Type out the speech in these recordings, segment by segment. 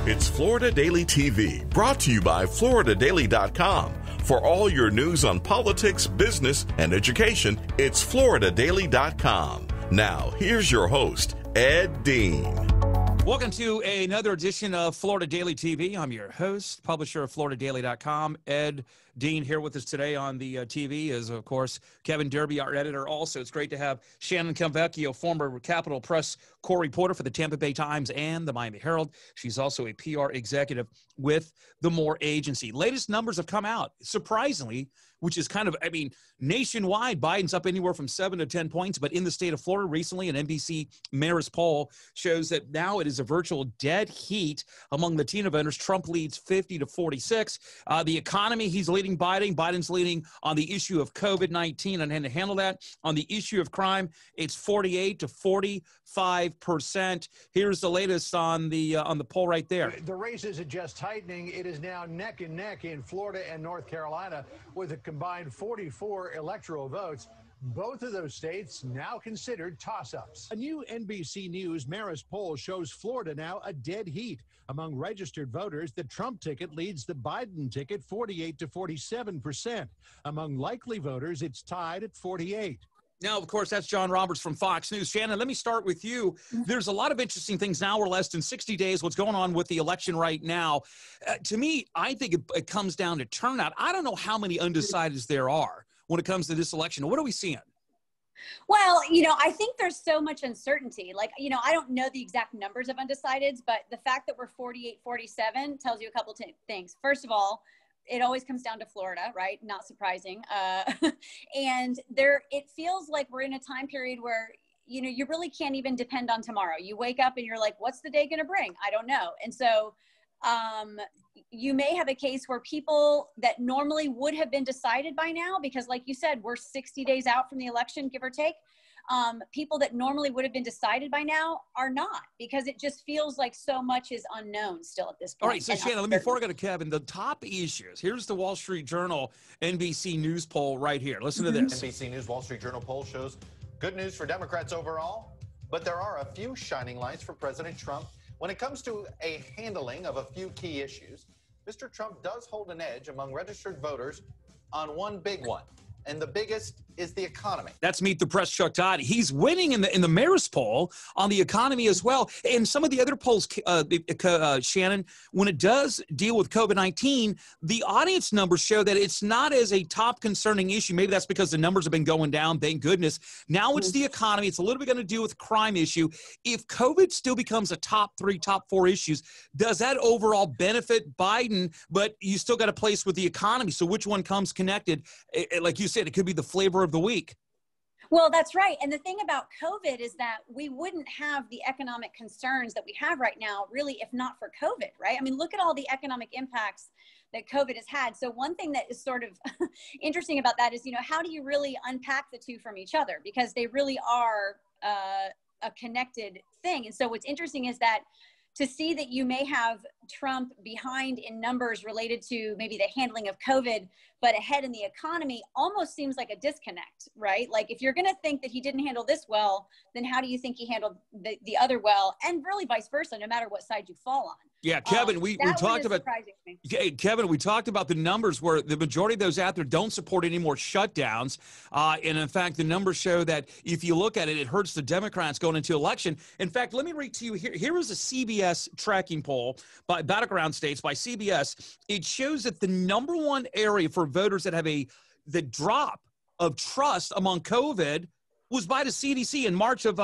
It's Florida Daily TV, brought to you by FloridaDaily.com. For all your news on politics, business, and education, it's FloridaDaily.com. Now, here's your host, Ed Dean. Welcome to another edition of Florida Daily TV. I'm your host, publisher of FloridaDaily.com, Ed Dean. Here with us today on the TV is, of course, Kevin Derby, our editor. Also, it's great to have Shannon Convecchio, former Capitol Press Corps reporter for the Tampa Bay Times and the Miami Herald. She's also a PR executive with the Moore Agency. Latest numbers have come out, surprisingly, which is kind of, nationwide, Biden's up anywhere from 7 to 10 points. But in the state of Florida recently, an NBC Marist poll shows that now it is a virtual dead heat among Latino voters. Trump leads 50 to 46. The economy, he's leading Biden. Biden's leading on the issue of COVID-19 and to handle that. On the issue of crime, it's 48 to 45%. Here's the latest on the poll right there. The race isn't just tightening. It is now neck and neck in Florida and North Carolina with a combined 44 electoral votes. Both of those states now considered toss-ups. A new NBC News Marist poll shows Florida now a dead heat. Among registered voters, the Trump ticket leads the Biden ticket 48 to 47%. Among likely voters, it's tied at 48. Now, of course, that's John Roberts from Fox News. Shannon, let me start with you. There's a lot of interesting things now. We're less than 60 days. What's going on with the election right now? To me, I think it comes down to turnout. I don't know how many undecideds there are when it comes to this election. What are we seeing? Well, I think there's so much uncertainty. I don't know the exact numbers of undecideds, but the fact that we're 48-47 tells you a couple things. First of all, it always comes down to Florida, right? Not surprising. And it feels like we're in a time period where, you really can't even depend on tomorrow. You wake up and you're like, what's the day going to bring? I don't know. And so you may have a case where people that normally would have been decided by now, because like you said, we're 60 days out from the election, give or take. People that normally would have been decided by now are not, because it just feels like so much is unknown still at this point. All right, so Shannon, before I go to Kevin, the top issues. Here's the Wall Street Journal NBC News poll right here. Listen to this. NBC News Wall Street Journal poll shows good news for Democrats overall, but there are a few shining lights for President Trump. When it comes to a handling of a few key issues, Mr. Trump does hold an edge among registered voters on one big one. And the biggest is the economy. That's Meet the Press, Chuck Todd. He's winning in the Marist poll on the economy as well. And some of the other polls, Shannon, when it does deal with COVID-19, the audience numbers show that it's not as a top concerning issue. Maybe that's because the numbers have been going down, thank goodness. Now it's the economy. It's a little bit going to do with crime issue. If COVID still becomes a top 3, top 4 issues, does that overall benefit Biden? But you still got a place with the economy. So which one comes connected? Like you said, it could be the flavor of the week. Well, that's right. And the thing about COVID is that we wouldn't have the economic concerns that we have right now, really, if not for COVID, right? I mean, look at all the economic impacts that COVID has had. So one thing that is sort of interesting about that is, how do you really unpack the two from each other? Because they really are a connected thing. And so what's interesting is that to see that you may have Trump behind in numbers related to maybe the handling of COVID, but ahead in the economy almost seems like a disconnect, right? Like if you're going to think that he didn't handle this well, then how do you think he handled the other well? And really vice versa, no matter what side you fall on. Yeah, Kevin, we talked about Kevin, we talked about the numbers where the majority of those out there don't support any more shutdowns. And in fact, the numbers show that if you look at it, it hurts the Democrats going into election. In fact, let me read to you here. Here is a CBS tracking poll by Battleground States by CBS. It shows that the number one area for voters that have the drop of trust among COVID was by the CDC in March of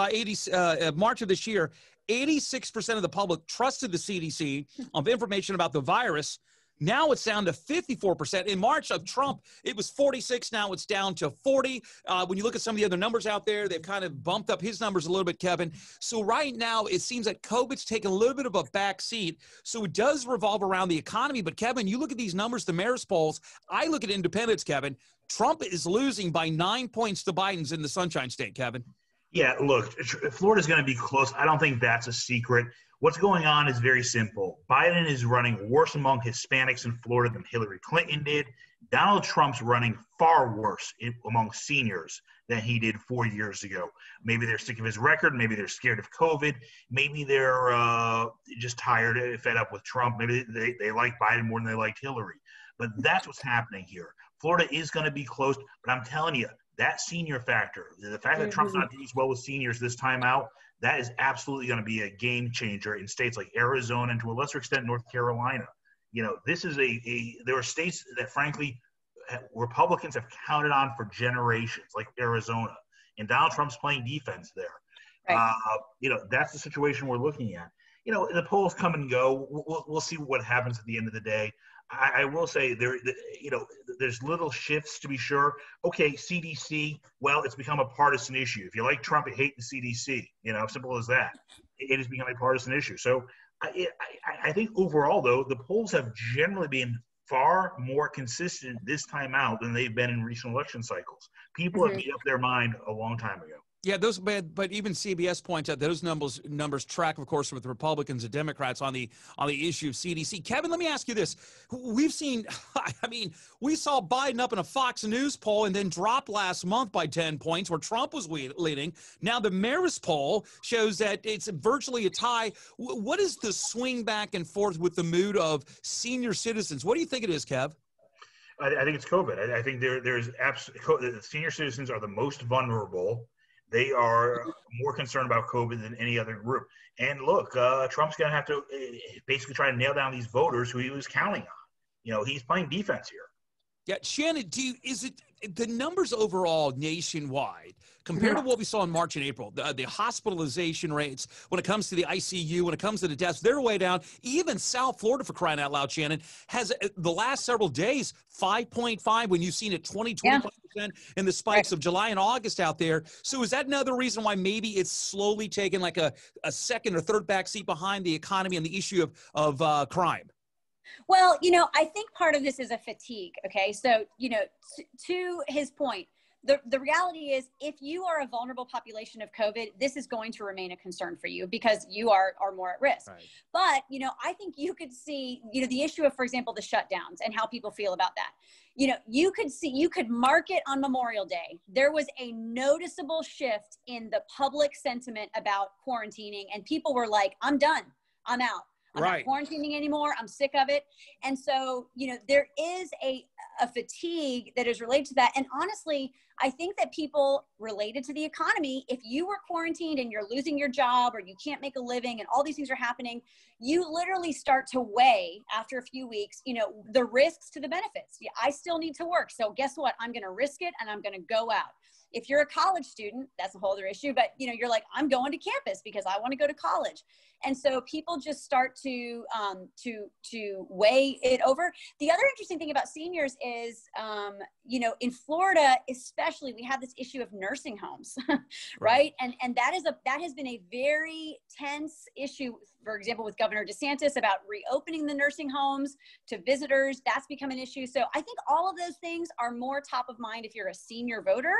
this year. 86% of the public trusted the CDC of information about the virus. Now it's down to 54%. In March of Trump, it was 46. Now it's down to 40. When you look at some of the other numbers out there, they've kind of bumped up his numbers a little bit, Kevin. So right now, it seems that COVID's taken a little bit of a back seat. So it does revolve around the economy. But, Kevin, you look at these numbers, the Marist polls. I look at independents, Kevin. Trump is losing by 9 points to Biden's in the Sunshine State, Kevin. Yeah, look, Florida's going to be close. I don't think that's a secret. What's going on is very simple. Biden is running worse among Hispanics in Florida than Hillary Clinton did. Donald Trump's running far worse among seniors than he did 4 years ago. Maybe they're sick of his record. Maybe they're scared of COVID. Maybe they're just tired and fed up with Trump. Maybe they like Biden more than they liked Hillary. But that's what's happening here. Florida is going to be closed, but I'm telling you, that senior factor, the fact that Trump's not doing as well with seniors this time out, that is absolutely going to be a game changer in states like Arizona and to a lesser extent North Carolina. You know, this is there are states that frankly Republicans have counted on for generations, like Arizona, and Donald Trump's playing defense there. Right. You know, that's the situation we're looking at. You know, the polls come and go. We'll see what happens at the end of the day. I will say there's little shifts to be sure. Okay, CDC, well, it's become a partisan issue. If you like Trump, you hate the CDC. You know, simple as that. It has become a partisan issue. So I think overall, though, the polls have generally been far more consistent this time out than they've been in recent election cycles. People have made up their mind a long time ago. Yeah, but even CBS points out those numbers track, of course, with Republicans and Democrats on the issue of CDC. Kevin, let me ask you this: we've seen, I mean, we saw Biden up in a Fox News poll and then drop last month by 10 points, where Trump was leading. Now the Marist poll shows that it's virtually a tie. What is the swing back and forth with the mood of senior citizens? What do you think it is, Kev? I think it's COVID. I think there's absolutely the senior citizens are the most vulnerable. They are more concerned about COVID than any other group. And look, Trump's going to have to basically try to nail down these voters who he was counting on. You know, he's playing defense here. Yeah, Shannon, is it the numbers overall nationwide compared to what we saw in March and April, the hospitalization rates when it comes to the ICU, when it comes to the deaths, they're way down. Even South Florida, for crying out loud, Shannon, has the last several days 5.5 when you've seen it 25% in the spikes of July and August out there. So is that another reason why maybe it's slowly taken like a second or third backseat behind the economy and the issue of crime? Well, you know, I think part of this is a fatigue. Okay. So, you know, to his point, the reality is if you are a vulnerable population of COVID, this is going to remain a concern for you because you are more at risk. Right. But, you know, I think you could see, you know, the issue of, for example, the shutdowns and how people feel about that. You know, you could mark it on Memorial Day. There was a noticeable shift in the public sentiment about quarantining, and people were like, I'm done. I'm out. I'm not quarantining anymore. I'm sick of it. And so, you know, there is a fatigue that is related to that. And honestly, I think that people related to the economy, if you were quarantined and you're losing your job or you can't make a living and all these things are happening, you literally start to weigh after a few weeks, you know, the risks to the benefits. Yeah, I still need to work. So guess what? I'm going to risk it and I'm going to go out. If you're a college student, that's a whole other issue, but you know, you're like, I'm going to campus because I want to go to college. And so people just start to weigh it over. The other interesting thing about seniors is, you know, in Florida, especially, we have this issue of nursing homes, right? And that has been a very tense issue, for example, with Governor DeSantis about reopening the nursing homes to visitors. That's become an issue. So I think all of those things are more top of mind if you're a senior voter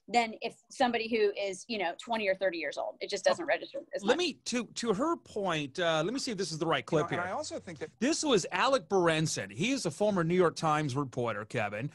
than if somebody who is, you know, 20 or 30 years old. It just doesn't register as much. To her point, let me see if this is the right clip here. And I also think that this was Alec Berenson. He is a former New York Times reporter, Kevin.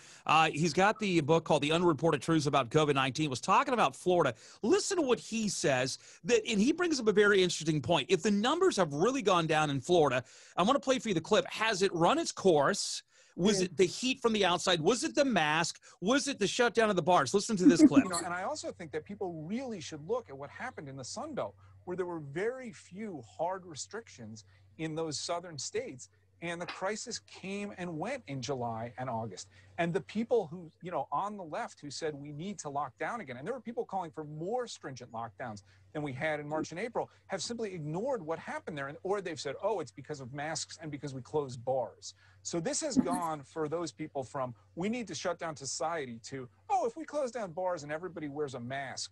He's got the book called The Unreported Truths About COVID-19, was talking about Florida. Listen to what he says, and he brings up a very interesting point. If the numbers have really gone down in Florida, I want to play for you the clip. Has it run its course? Was it the heat from the outside? Was it the mask? Was it the shutdown of the bars? Listen to this clip. You know, and I also think that people really should look at what happened in the Sun Belt, where there were very few hard restrictions in those southern states. And the crisis came and went in July and August. And the people who, you know, on the left who said we need to lock down again, and there were people calling for more stringent lockdowns than we had in March and April, have simply ignored what happened there. Or they've said, oh, it's because of masks and because we closed bars. So this has gone for those people from we need to shut down society to, oh, if we close down bars and everybody wears a mask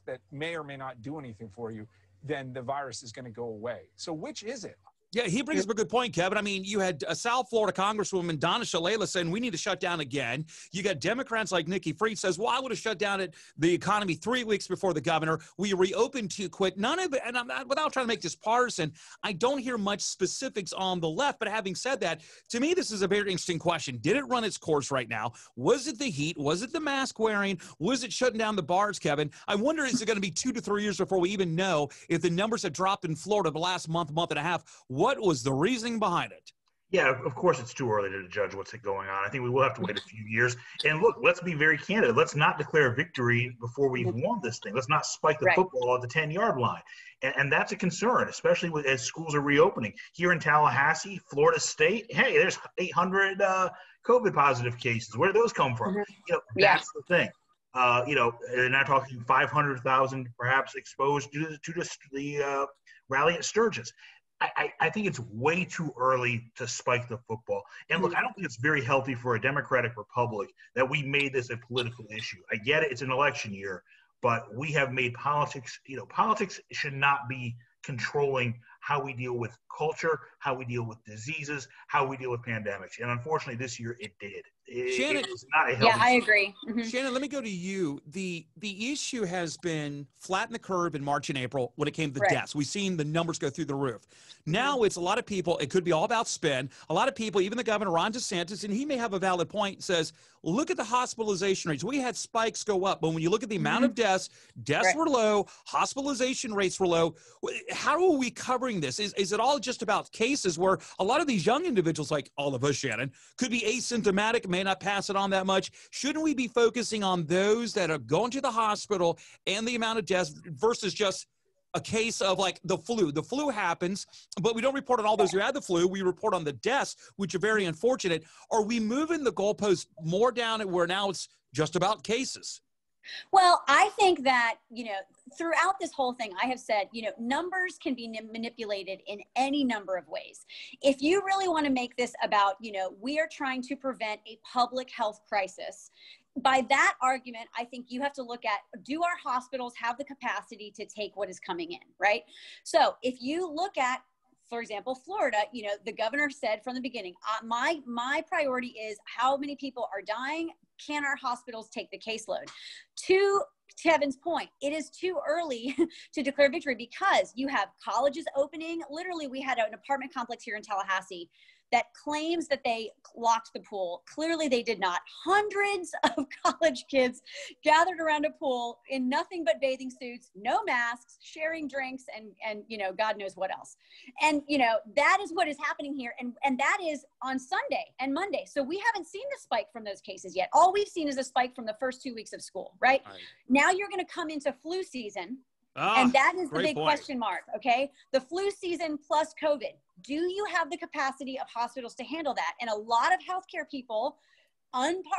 that may or may not do anything for you, then the virus is going to go away. So which is it? Yeah, he brings up a good point, Kevin. I mean, you had a South Florida Congresswoman, Donna Shalala, saying we need to shut down again. You got Democrats like Nikki Fried says, well, I would have shut down the economy 3 weeks before the governor. We reopened too quick. None of it, and I'm not, without trying to make this partisan, I don't hear much specifics on the left. But having said that, to me, this is a very interesting question. Did it run its course right now? Was it the heat? Was it the mask wearing? Was it shutting down the bars, Kevin? I wonder, is it going to be 2 to 3 years before we even know if the numbers have dropped in Florida the last month and a half? What was the reasoning behind it? Yeah, of course it's too early to judge what's going on. I think we will have to wait a few years. And look, let's be very candid. Let's not declare victory before we've won this thing. Let's not spike the football at the 10-yard line. And that's a concern, especially as schools are reopening. Here in Tallahassee, Florida State, hey, there's 800 COVID positive cases. Where do those come from? That's the thing. They're not talking 500,000 perhaps exposed to the rally at Sturgis. I think it's way too early to spike the football. And look, I don't think it's very healthy for a democratic republic that we made this a political issue. I get it. It's an election year, but we have made politics, politics should not be controlling how we deal with culture, how we deal with diseases, how we deal with pandemics. And unfortunately, this year it did. Shannon, it was not a healthy I agree. Shannon, let me go to you. The issue has been flatten the curve in March and April when it came to the deaths. We've seen the numbers go through the roof. Now it's a lot of people, it could be all about spin. A lot of people, even the governor, Ron DeSantis, and he may have a valid point, says, look at the hospitalization rates. We had spikes go up, but when you look at the amount of deaths were low, hospitalization rates were low. How are we covering this? Is it all just about cases where a lot of these young individuals, like all of us, Shannon, could be asymptomatic, may not pass it on that much? Shouldn't we be focusing on those that are going to the hospital and the amount of deaths versus just a case of like the flu? The flu happens, but we don't report on all those who had the flu. We report on the deaths, which are very unfortunate. Are we moving the goalposts more down at where now it's just about cases? Well, I think that, throughout this whole thing, I have said, numbers can be manipulated in any number of ways. If you really want to make this about, we are trying to prevent a public health crisis, by that argument, I think you have to look at, do our hospitals have the capacity to take what is coming in, right? So if you look at, for example, Florida, the governor said from the beginning, my priority is how many people are dying. Can our hospitals take the caseload? To Kevin's point, it is too early to declare victory because you have colleges opening. Literally, we had an apartment complex here in Tallahassee that claims that they locked the pool. Clearly they did not. Hundreds of college kids gathered around a pool in nothing but bathing suits, no masks, sharing drinks, and God knows what else. And, that is what is happening here. And that is on Sunday and Monday. So we haven't seen the spike from those cases yet. All we've seen is a spike from the first 2 weeks of school, right? Now you're going to come into flu season. And that is the big question mark, okay? The flu season plus COVID. Do you have the capacity of hospitals to handle that? And a lot of healthcare people,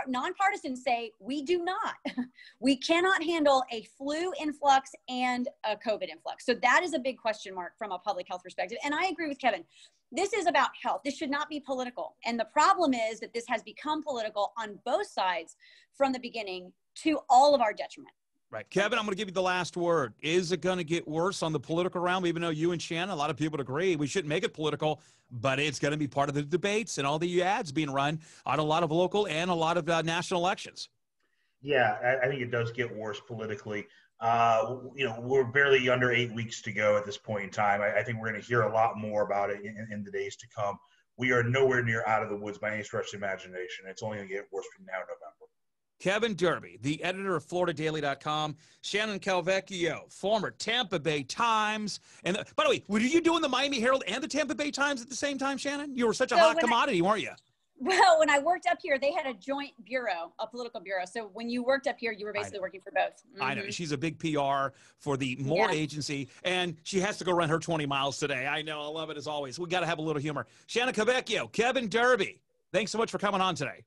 nonpartisan, say we do not. We cannot handle a flu influx and a COVID influx. So that is a big question mark from a public health perspective. And I agree with Kevin. This is about health. This should not be political. And the problem is that this has become political on both sides from the beginning to all of our detriment. Right. Kevin, I'm going to give you the last word. Is it going to get worse on the political realm? Even though you and Shannon, a lot of people would agree we shouldn't make it political, but it's going to be part of the debates and all the ads being run on a lot of local and a lot of national elections. Yeah, I think it does get worse politically. We're barely under 8 weeks to go at this point in time. I think we're going to hear a lot more about it in the days to come. We are nowhere near out of the woods by any stretch of the imagination. It's only going to get worse from now to November. Kevin Derby, the editor of FloridaDaily.com. Shannon Calvecchio, former Tampa Bay Times. And by the way, were you doing the Miami Herald and the Tampa Bay Times at the same time, Shannon? You were such a hot commodity, weren't you? Well, when I worked up here, they had a joint bureau, a political bureau. So when you worked up here, you were basically working for both. I know. She's a big PR for the Moore Agency, and she has to go run her 20 miles today. I know. I love it as always. We got to have a little humor. Shannon Calvecchio, Kevin Derby, thanks so much for coming on today.